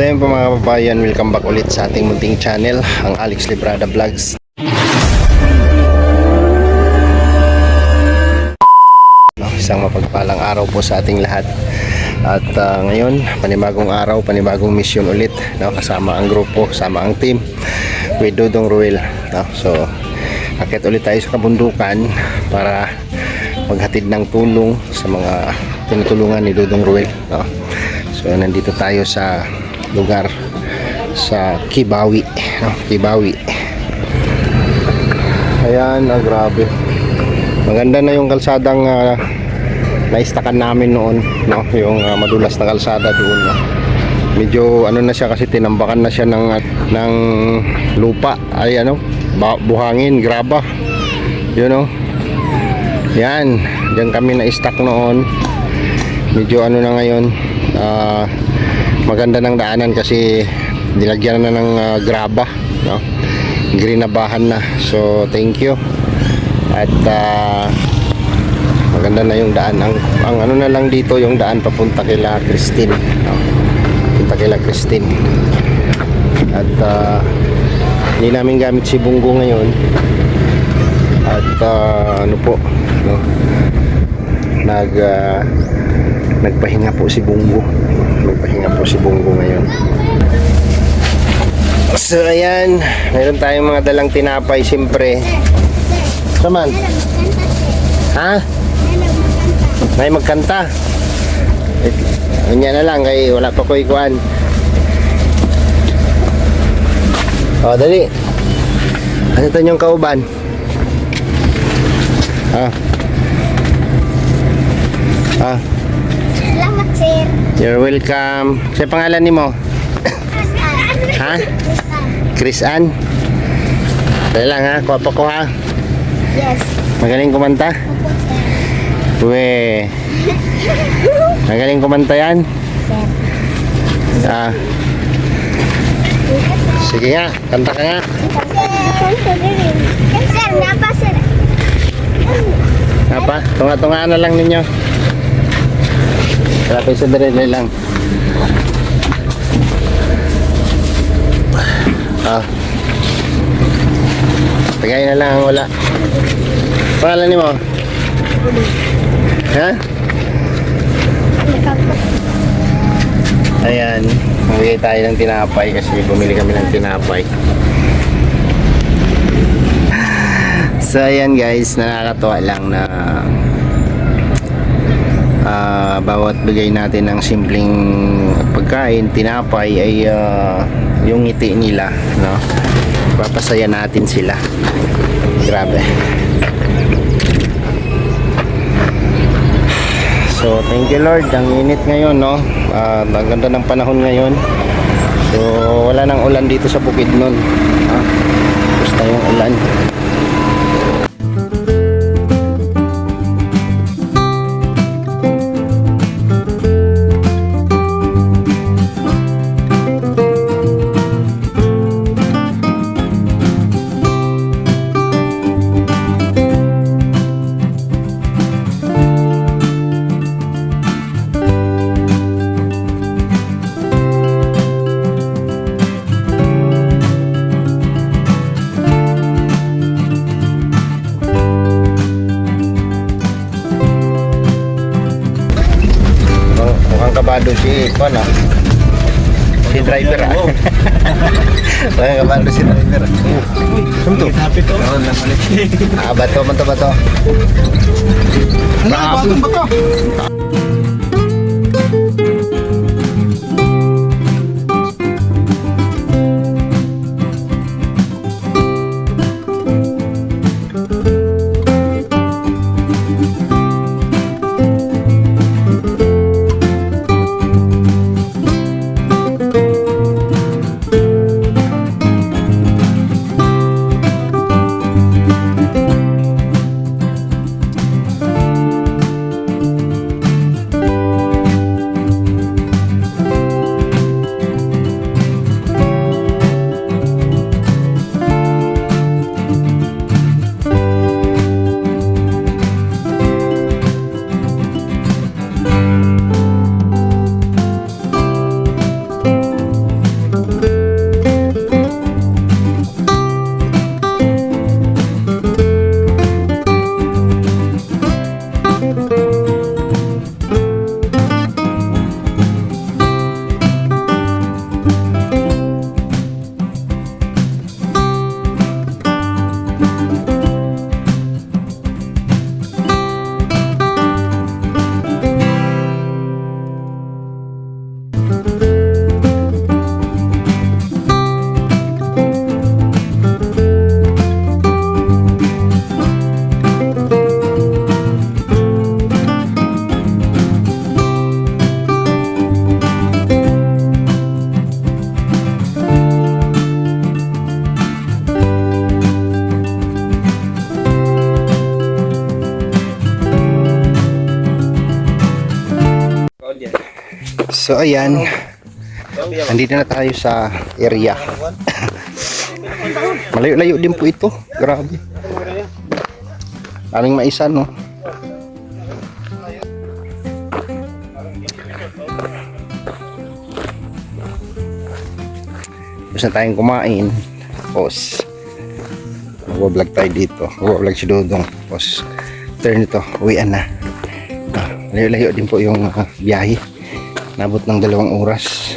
So yun po mga kababayan, welcome back ulit sa ating munting channel, ang Alex Librada Vlogs. Isang mapagpalang araw po sa ating lahat. At ngayon, panibagong araw, panibagong mission ulit, no? Kasama ang grupo, kasama ang team with Dodong Ruel, no? So akit ulit tayo sa kabundukan para maghatid ng tulong sa mga tinutulungan ni Dodong Ruel, no? So nandito tayo sa lugar sa Kibawi, no? Kibawi. Ayan, grabe. Maganda na yung kalsadang naistakan namin noon, no? Yung madulas na kalsada doon, no? Medyo ano na siya kasi tinambakan na siya ng lupa, ay ano, buhangin, graba. You know. Yan, diyan kami na-stuck noon. Medyo ano na ngayon, maganda ng daanan kasi nilagyan na ng graba, no? Grinabahan na. So thank you. At maganda na yung daan. Ang ano na lang dito, yung daan papunta kila Christine, no? Papunta kila Christine. At hindi namin gamit si Bunggo ngayon. At ano po, no? Nagpahinga po si Bunggo. Nagpahinga po si Bunggo ngayon. So ayan, mayroon tayong mga dalang tinapay siyempre. Saman? Ha? May magkanta. Ganyan na lang kay wala pa ko ikuan. O dali. Ano ito yung kauban? Salamat, sir. You're welcome. Sa pangalan ni mo? Ha? Chris Ann? Dali lang ha, kuha pa ko ha. Yes. Magaling kumanta? Opo, sir. We. Magaling kumanta yan? Sir. Sige nga, kanta ka nga. Sir, napa, sir. Apa? Tunga-tungaan na lang ninyo. Malapit sa dali lang. Tagay na lang ang wala. Pangalan ni mo? Ha? Ayan, bumili tayo ng tinapay kasi bumili kami ng tinapay. So ayan guys, nakakatuwa lang na bawat bigay natin ng simpleng pagkain, tinapay ay yung ngiti nila, no? Papasaya natin sila. Grabe. So thank you Lord, ang init ngayon, no? Ang ganda ng panahon ngayon. So wala nang ulan dito sa Bukidnon, basta yung ulan. Mukhang kabado si Juan, si driver mukhang kabado si driver. Sumto bato man to, bato. Bato. So ayan, nandito na tayo sa area. Malayo-layo din po ito. Grabe. Aling maisa, no? Tapos na tayong kumain. Tapos mag-vlog tayo dito. Mag-vlog si Dodong. Tapos turn ito, uwian na. Layo-layo din po yung biyahe. Nabot ng 2 oras.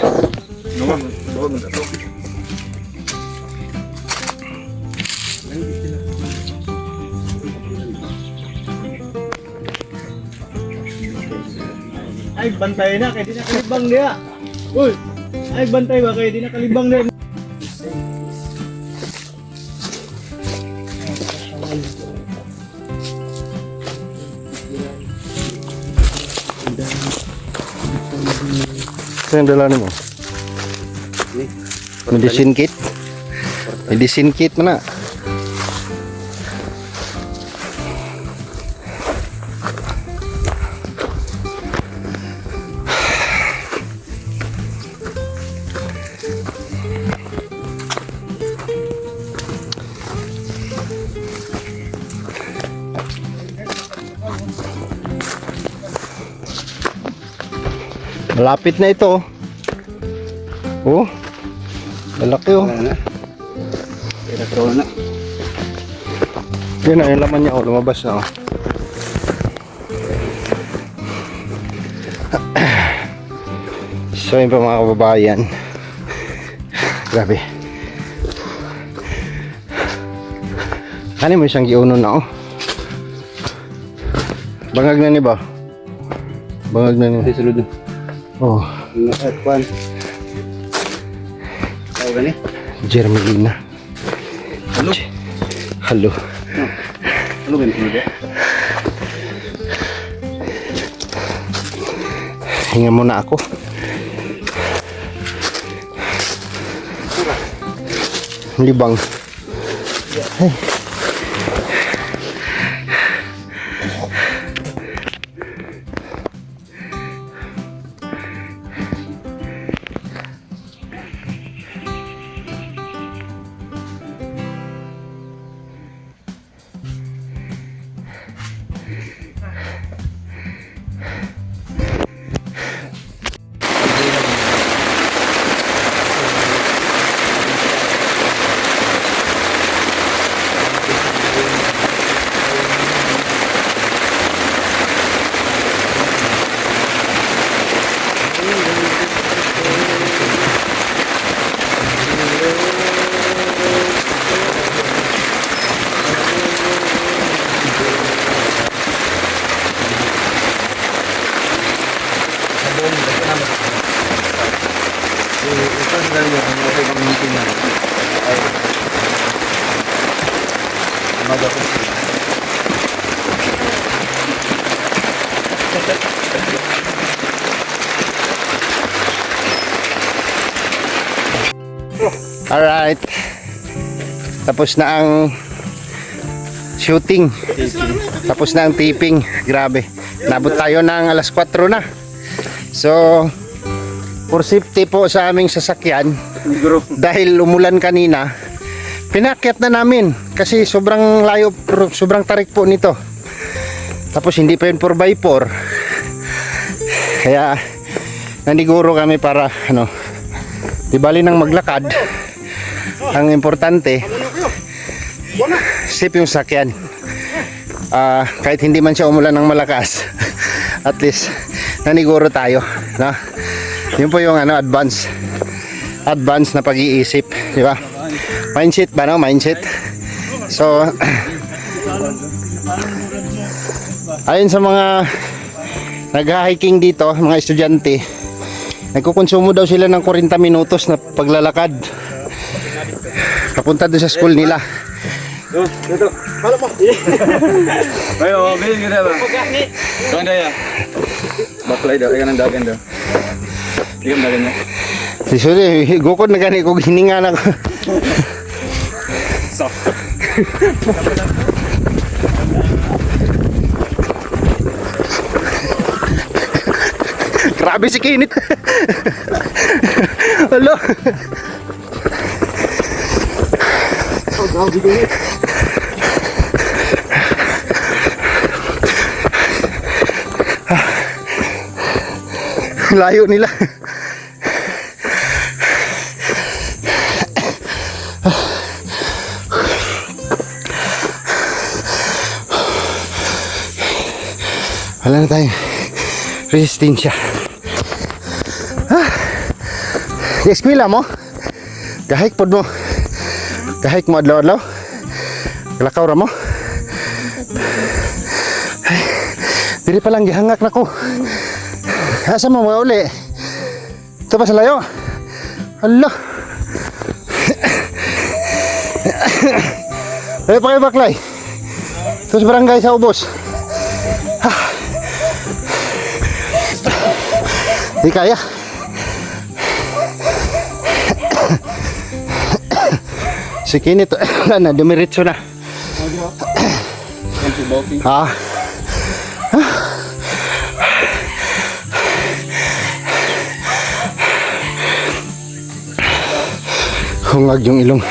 Ay, bantay na, kaya di na kalibang niya. Uy! Ay, bantay ba, kaya di na kalibang niya. Ito yung dala mo. Medicine kit. Medicine kit mo na. Malapit na ito. Oh. Malaki oh. Yun na, yung laman niya oh, lumabas na oh. So yun pa mga kababayan. Grabe. Ano mo isang giuno na oh. Bangag na ni ba? Bangag na ni. Sulod. Oh. Kwan. Tao gani? Jermelina. Halo? Halo. Halo gani sulod? Hinga muna ako. Libang. Hey. Alright. Tapos na ang shooting. Tapos na ang tipping. Grabe. Nabot tayo ng alas 4 na. So, for safety po sa aming sasakyan, dahil umulan kanina, pinakyat na namin. Kasi sobrang layo, sobrang tarik po nito. Tapos hindi pa yun 4x4. Kaya, naniguro kami para, di bali nang maglakad. Ang importante, safe yung sakyan. Kahit hindi man siya umulan ng malakas, at least naniguro tayo, no? Yun po yung advance na pag-iisip, di ba? Mindset ba, no? Mindset. So ayun sa mga nag-hiking dito, mga estudyante, nagkukonsumo daw sila ng 40 minutos na paglalakad papunta doon sa school nila. Dito. Palo po. Ayo, bilhin kita ba? Tuan daya. Baklay daw, ikan ang dagan daw. Ikan dagan niya. Si Suri, gukod na gani kung hininga na ko. So. Grabe si Kinit. Alo. Layo nila. Wala na tayong resistensya. Eskwela mo? Kahik pod mo. Kahik mo adlaw-adlaw. Kalakaw ra mo. Ay, diri pa lang gihangak na ko. Asa mo mga uli? Ito pa sa layo? Hala. Ayo pa kayo baklay. Ito sa barangay sa ubos. Di kaya. Si Kinit na dumiritso na. Ah. Hungag yung ilong.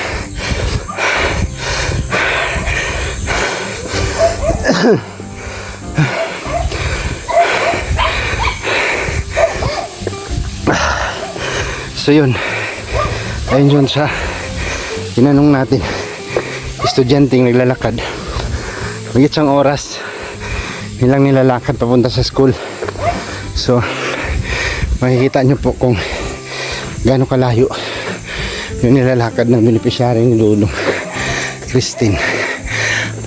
So yun, ayun yun sa tinanong natin, estudyanteng naglalakad higit isang oras nilang nilalakad papunta sa school. So makikita nyo po kung gaano kalayo yung nilalakad ng beneficiary ni Lulong Christine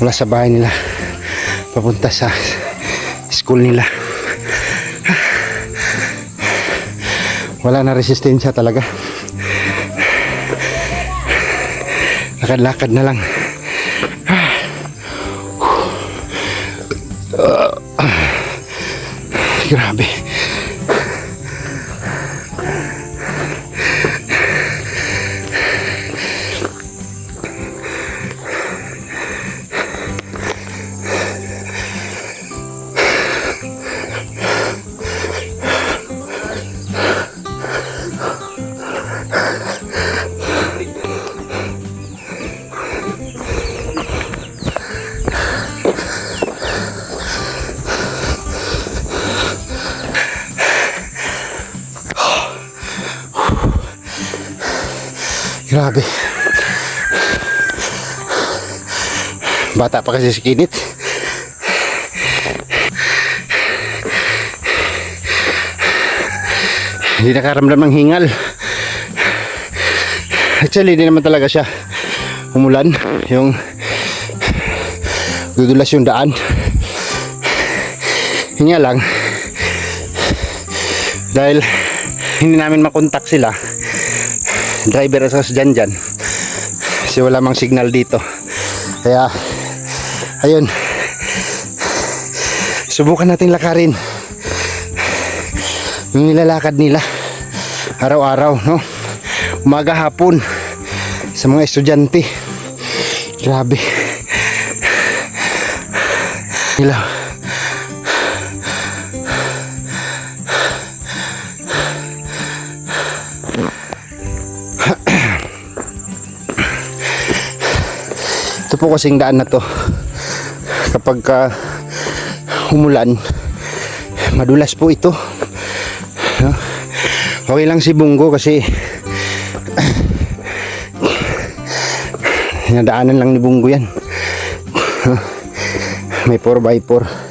mula sa bahay nila papunta sa school nila. Wala na resistensya talaga. Lakad-lakad na lang. Grabe. Grabe. Bata pa kasi si Kinit. Hindi nakaramdam ng hingal. Actually, hindi naman talaga siya umulan. Yung dudulas yung daan. Hinga lang. Dahil hindi namin makontak sila. Driver sa dyan kasi wala mang signal dito, kaya ayun, subukan natin lakarin yung nilalakad nila araw-araw, no? Umaga, hapon sa mga estudyante. Grabe nila. Ito po kasing daan na to, kapag umulan madulas po ito, no? Okay lang si Bungo kasi nadaanan lang ni Bungo yan. May 4x4.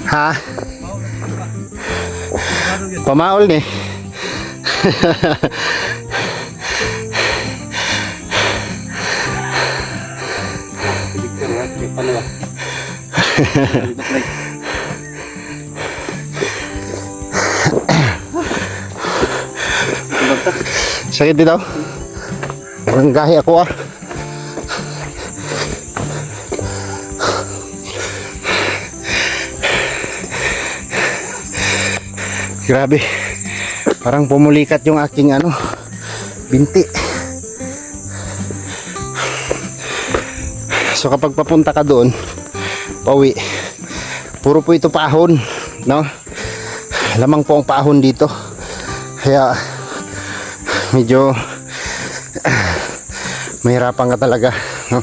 Ha? Pamaol ni. Sakit dito. Orang gahi ako ah. Grabe. Parang pumulikat yung aking ano, binti. So kapag papunta ka doon, pauwi, puro po ito paahon, no? Lamang po ang paahon dito. Kaya medyo mahirapan ka talaga, no?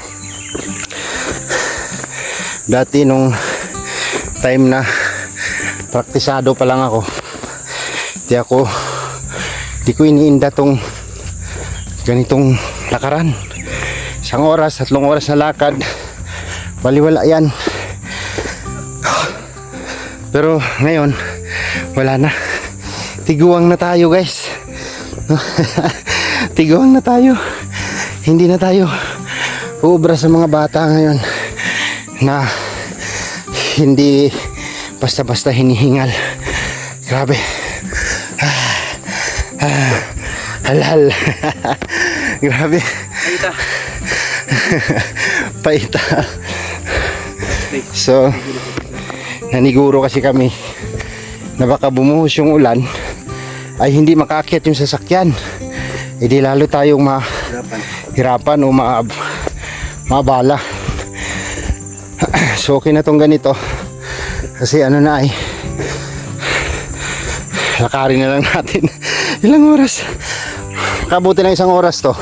Dati nung time na praktisado pa lang ako, di ko iniinda tong ganitong lakaran. 1 oras, 3 oras na lakad, baliwala yan. Pero ngayon wala na, tiguang na tayo guys. Tiguang na tayo, hindi na tayo uubra sa mga bata ngayon na hindi basta-basta hinihingal. Grabe. Halal. Grabe. Paita. Paita. So naniguro kasi kami na baka bumuhos yung ulan ay hindi makaakyat yung sasakyan. E di lalo tayong mahirapan o mabala. So okay na tong ganito kasi ano na ay lakarin na lang natin. Ilang oras? Kabuti ng 1 oras to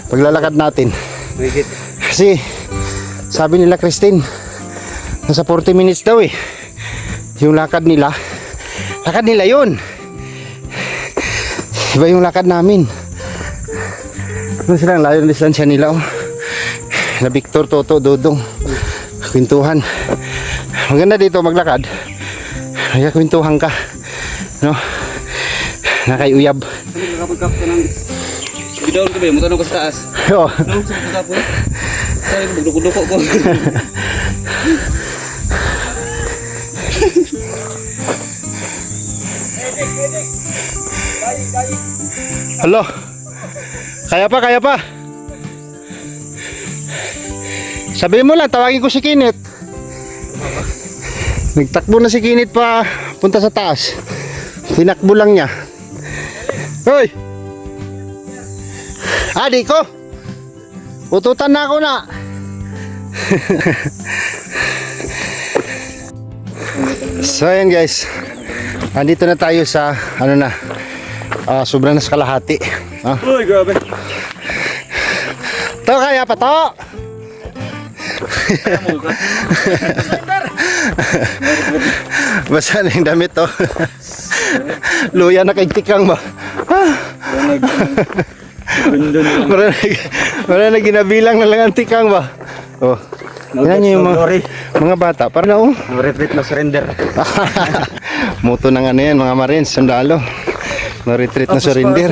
paglalakad natin. Kasi sabi nila Christine, nasa 40 minutes daw eh yung lakad nila. Lakad nila yun, iba yung lakad namin. Ano silang layo ng distansya nila, oh. Na Victor, Toto, Dodong, kwentuhan. Maganda dito maglakad, kaya kwentuhan ka, no? Nakayuyab. Kapag ka ng bidawon ko ba yun? Mutanong ko sa taas. Oo. Ano sa pagkapo? Saan ko magduko-duko ko? Halo. Kaya pa. Sabihin mo lang, tawagin ko si Kinit. Nagtakbo na si Kinit pa punta sa taas. Tinakbo lang niya. Hoy! Adi ko! Ututan na ako na! So ayan guys, andito na tayo sa ano na, sobrang na sa kalahati. Uy, grabe. To, kaya pa to! Basta na yung damit to. Luya na kay tikang ba? Wala na ginabilang na lang ang tikang ba? Oh. Yan yung mga bata. Para na oh. No retreat, no surrender. Moto ng ano yan, mga Marines, sundalo. No retreat, no surrender.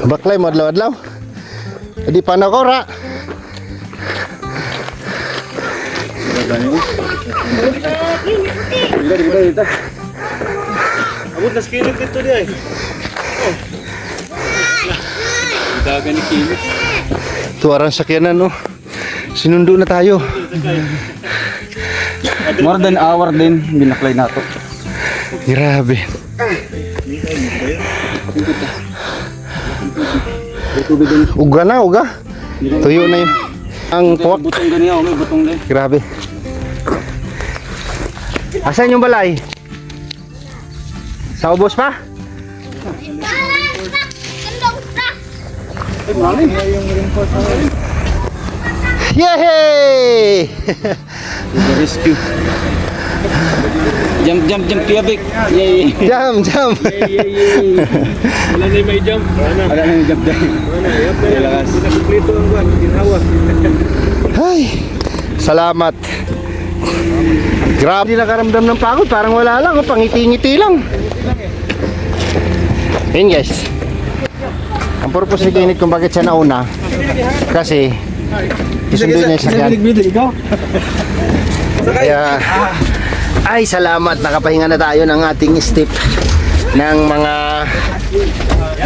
Baklay mo adlaw-adlaw. Hindi pa na ko ra. Abot na skinit dito di ay. Dagan ni kinit. Tuwarang sakyanan no. Sinundo na tayo. More than hour din binaklay nato. Grabe. Uga na, uga. Tuyo na yun. Ang puwak. Butong ganiya, may butong din. Grabe. Asan yung balay? Sa ubos pa? Yay! Rescue. Jump kuya Vic. Yay. Jump. Wala na may jump. Wala na may jump. Lakas. Kompleto ang buwan, ginawa. Ay, salamat. Grabe, nakaramdam ng pagod. Parang wala lang, pangiti-ngiti lang. Ayun guys, ang purpose ni Kinit kung bakit siya nauna, kasi isundo niya sa sakyan. Kaya ay salamat, nakapahinga na tayo ng ating step ng mga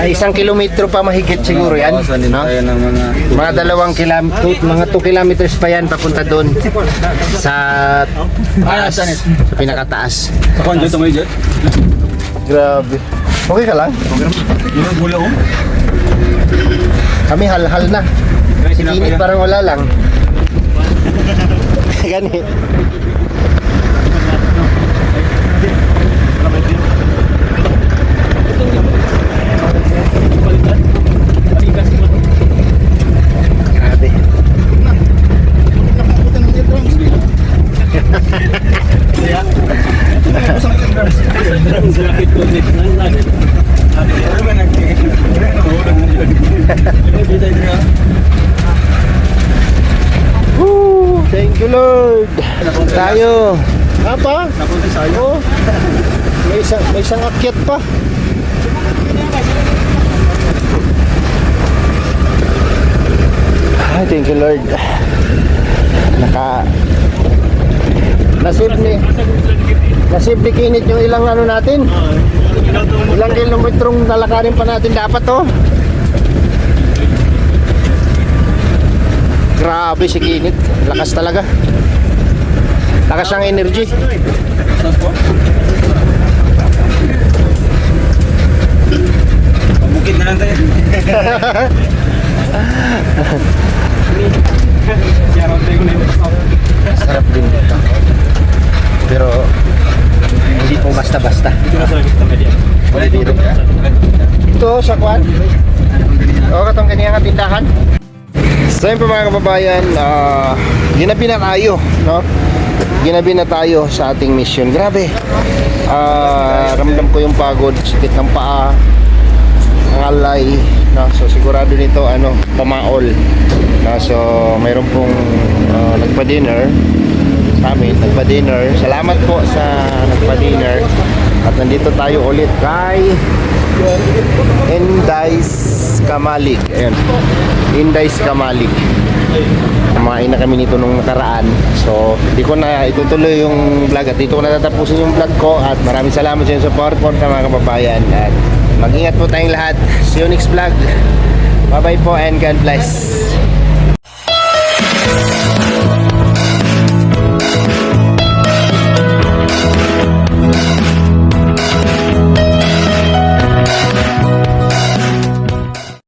1 kilometro pa mahigit siguro yan, Bawasan din no? tayo ng Mga 2 kilometro, mga 2 kilometers pa yan papunta doon sa taas, sa pinakataas. Sa kwan dyan, tumoy dyan. Grabe. Okay ka lang? Yun ang gula ko. Kami hal-hal na. Si Kinit parang wala lang. Gani. Grabe. Woo! Thank you, Lord. Tayo. Apa? Napunta sa'yo. Oh. May isang akyat pa. Ay, thank you, Lord. Nasib ni Kinit yung ilang ano natin. Ilang kilometrong lalakarin pa natin dapat, oh. Grabe si Kinit. Lakas talaga. Lakas ang energy. Pamukit na lang tayo. Sarap din ito. Pero hindi po basta-basta. Ito sa kwan. O katong kaniyang tindahan. So yun po mga kababayan, ginabi na tayo, no? Ginabi na tayo sa ating mission. Grabe. Ramdam ko yung pagod, sakit ng paa, ang alay, no? So sigurado nito pamaol. No? So mayroon pong nagpa-dinner sa amin, nagpa-dinner. Salamat po sa nagpa-dinner. At nandito tayo ulit kay Inday's Kamalig. Ayan. Inday's Kamalig. Kumain na kami nito nung nakaraan. So, hindi ko na itutuloy yung vlog at dito ko na tatapusin yung vlog ko. At maraming salamat sa inyong support po sa mga kababayan. At mag-ingat po tayong lahat. See you next vlog. Bye bye po and God bless.